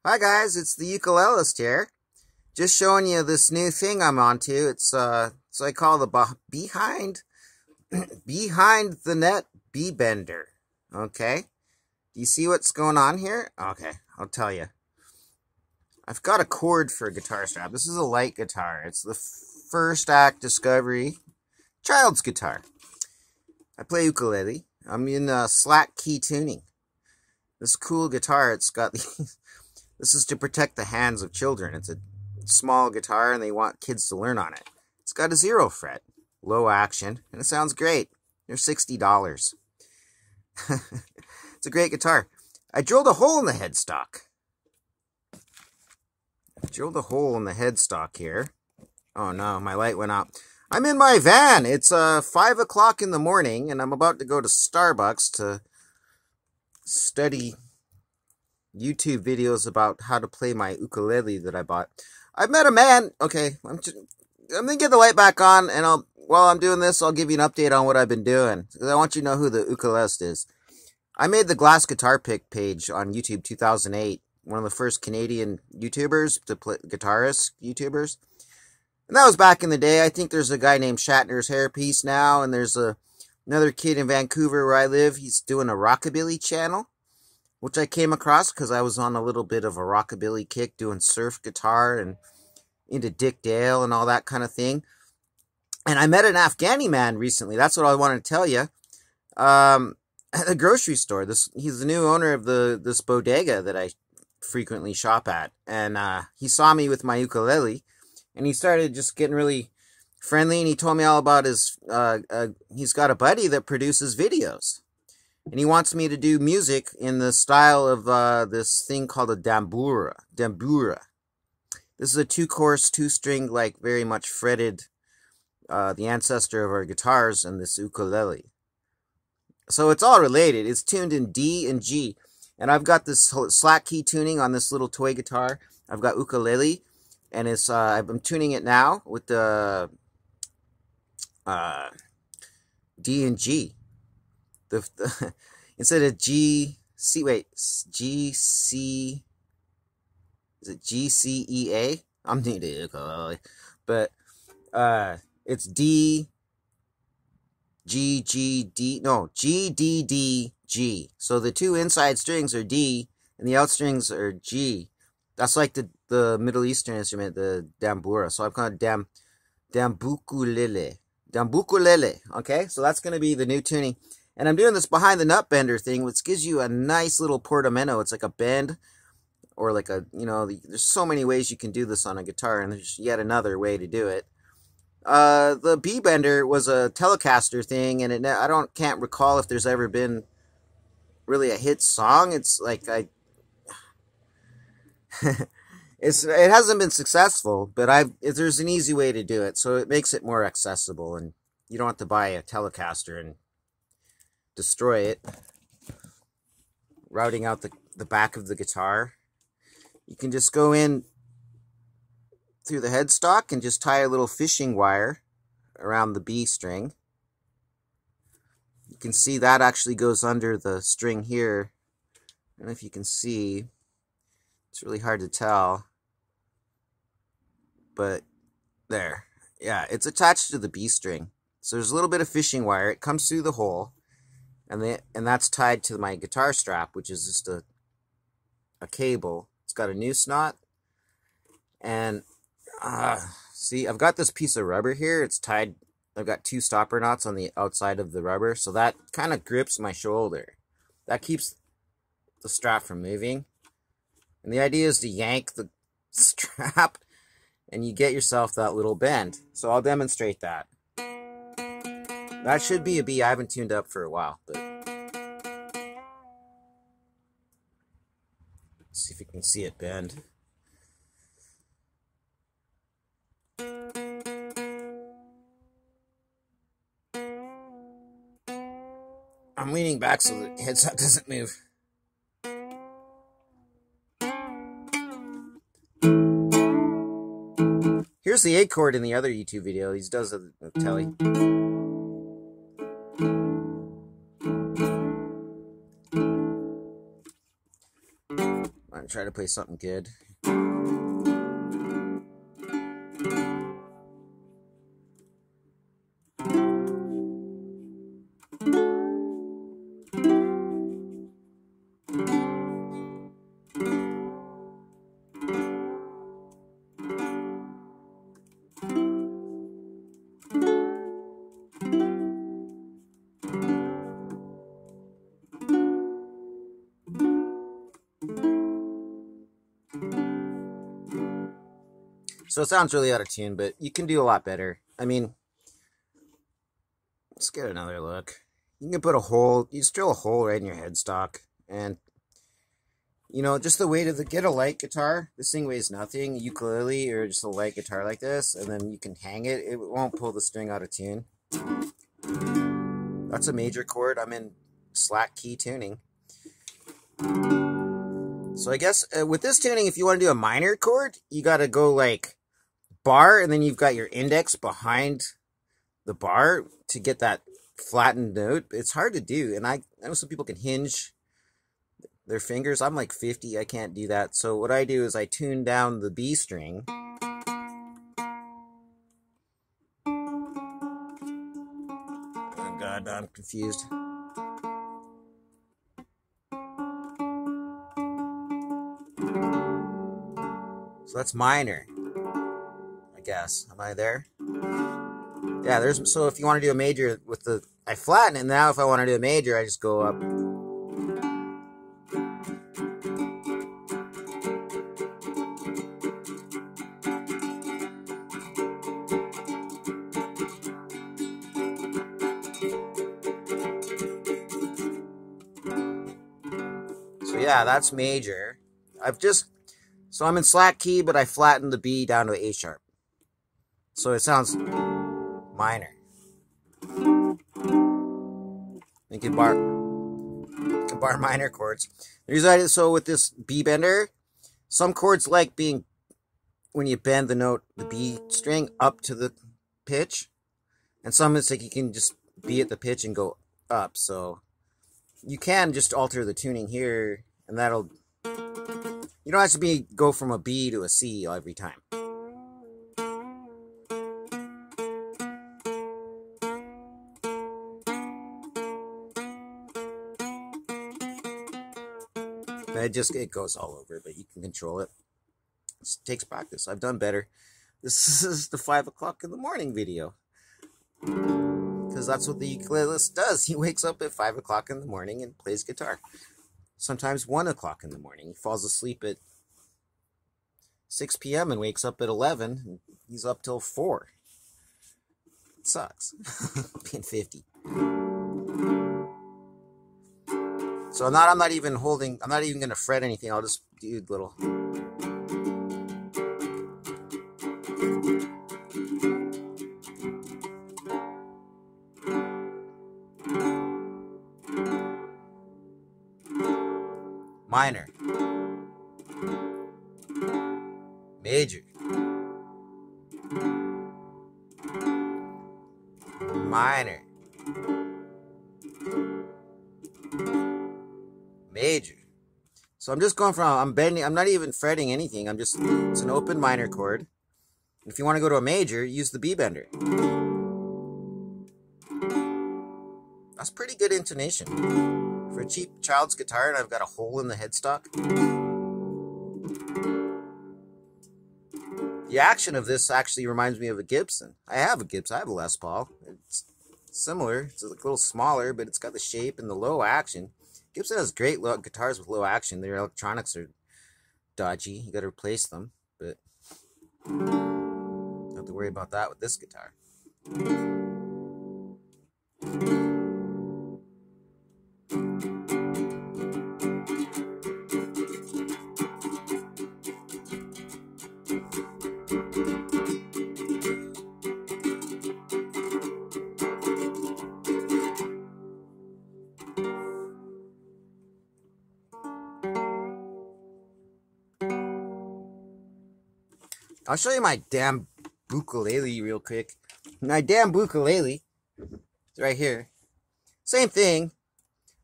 Hi guys, it's the Ukulelist here. Just showing you this new thing I'm onto. It's so I call the behind the net bee bender. Okay, do you see what's going on here? Okay, I'll tell you. I've got a cord for a guitar strap. This is a light guitar. It's the first act Discovery child's guitar. I play ukulele. I'm in slack key tuning. This cool guitar. It's got these. This is to protect the hands of children. It's a small guitar and they want kids to learn on it. It's got a 0 fret, low action, and it sounds great. They're $60. It's a great guitar. I drilled a hole in the headstock. Here. Oh no, my light went out. I'm in my van. It's 5 o'clock in the morning and I'm about to go to Starbucks to study YouTube videos about how to play my ukulele that I bought. I've met a man. Okay, I'm gonna get the light back on, and while I'm doing this, I'll give you an update on what I've been doing, because I want you to know who the Ukulelist is. I made the Glass Guitar Pick page on YouTube 2008, one of the first Canadian YouTubers to play guitarist YouTubers, and that was back in the day. I think there's a guy named Shatner's Hairpiece now, and there's another kid in Vancouver where I live. He's doing a rockabilly channel, which I came across because I was on a little bit of a rockabilly kick doing surf guitar and into Dick Dale and all that kind of thing. And I met an Afghani man recently. That's what I wanted to tell you. At the grocery store. He's the new owner of this bodega that I frequently shop at. And he saw me with my ukulele and he started just getting really friendly, and he told me all about his he's got a buddy that produces videos. And he wants me to do music in the style of this thing called a dambura. This is a 2-course, 2-string, like very much fretted, the ancestor of our guitars, and this ukulele. So it's all related. It's tuned in D and G. And I've got this slack key tuning on this little toy guitar. I've got ukulele, and it's I'm tuning it now with the D and G. Instead of G C, is it GCEA? I'm new to ukulele, but it's D G G D, no, G D D G. So the two inside strings are D and the out strings are G. That's like the Middle Eastern instrument, the dambura. So I've called it dambukulele. Okay, so that's gonna be the new tuning. And I'm doing this behind the nut bender thing, which gives you a nice little portamento. It's like a bend, or like a, there's so many ways you can do this on a guitar, and there's yet another way to do it. The B bender was a Telecaster thing, and can't recall if there's ever been really a hit song. It's like it hasn't been successful, but there's an easy way to do it, so it makes it more accessible, and you don't have to buy a Telecaster and destroy it. Routing out the back of the guitar. You can just go in through the headstock and just tie a little fishing wire around the B string. You can see that actually goes under the string here. I don't know if you can see. It's really hard to tell. But there. Yeah, it's attached to the B string. So there's a little bit of fishing wire. It comes through the hole. And that's tied to my guitar strap, which is just a cable. It's got a noose knot. And see, I've got this piece of rubber here. It's tied. I've got 2 stopper knots on the outside of the rubber, so that kind of grips my shoulder. That keeps the strap from moving. And the idea is to yank the strap and you get yourself that little bend. So I'll demonstrate that. That should be a B. I haven't tuned up for a while, but let's see if you can see it bend. I'm leaning back so the headset doesn't move. Here's the A chord in the other YouTube video. He does a telly. gonna try to play something good. So it sounds really out of tune, but you can do a lot better. I mean, let's get another look. You can put a hole, you just drill a hole right in your headstock, and you know, just the weight of get a light guitar. This thing weighs nothing. Ukulele or just a light guitar like this, and then you can hang it. It won't pull the string out of tune. That's a major chord. I'm in slack key tuning. So I guess with this tuning, if you want to do a minor chord, you got to go like bar, and then you've got your index behind the bar to get that flattened note. It's hard to do, and I know some people can hinge their fingers. I'm like 50, I can't do that. So what I do is I tune down the B string. Oh God, I'm confused. So that's minor, I guess. Am I there? Yeah, there's, so if you want to do a major with the, I flatten it. Now if I want to do a major, I just go up. So yeah, that's major. So I'm in slack key, but I flattened the B down to A sharp. So it sounds minor. You can bar minor chords. The reason I did so with this B bender, some chords like being, when you bend the note, the B string up to the pitch, and some it's like you can just be at the pitch and go up. So you can just alter the tuning here, and that'll, you don't have to go from a B to a C every time. It goes all over, but you can control it. It takes practice. I've done better. This is the 5 o'clock in the morning video, because that's what the ukulelist does. He wakes up at 5 o'clock in the morning and plays guitar. Sometimes 1 o'clock in the morning. He falls asleep at 6 p.m. and wakes up at 11. And he's up till 4. It sucks. Being 50. So I'm not even going to fret anything. I'll just do a little. Minor. Major. Minor. Major. So I'm just going from, I'm bending, I'm not even fretting anything. It's an open minor chord. If you want to go to a major, use the B bender. That's pretty good intonation. For a cheap child's guitar, and I've got a hole in the headstock. The action of this actually reminds me of a Gibson. I have a Gibson. I have a Les Paul. It's similar. It's a little smaller, but it's got the shape and the low action. Gibson has great guitars with low action. Their electronics are dodgy. You got to replace them, but don't have to worry about that with this guitar. I'll show you my damn ukulele real quick. My damn ukulele is right here. Same thing.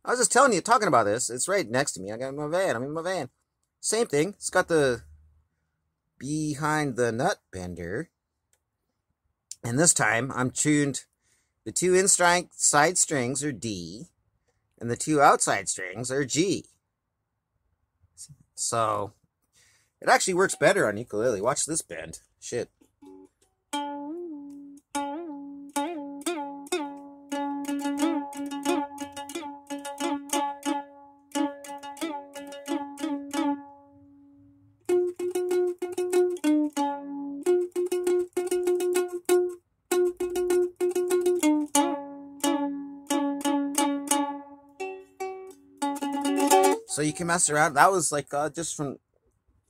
I was just talking about this. It's right next to me. I got my van. I'm in my van. Same thing. It's got the behind the nut bender. And this time I'm tuned, the two inside strings are D, and the two outside strings are G. So it actually works better on ukulele. Watch this bend. Shit. So you can mess around. That was like just from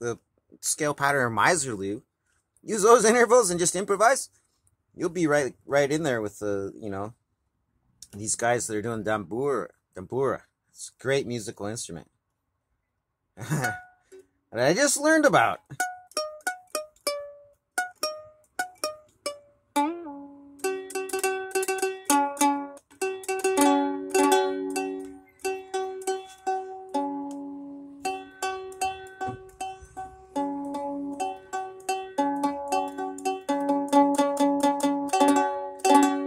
the scale pattern of Miserloo. Use those intervals and just improvise. You'll be right in there with the, you know, these guys that are doing tambura. It's a great musical instrument. That I just learned about.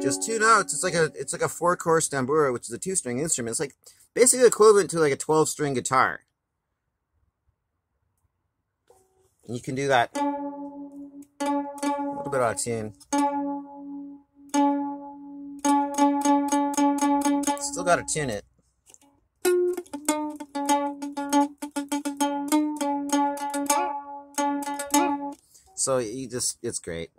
Just two notes. It's like a 4-chord tambura, which is a 2-string instrument. It's like basically equivalent to like a 12-string guitar. And you can do that a little bit out of tune. Still got to tune it. So it's great.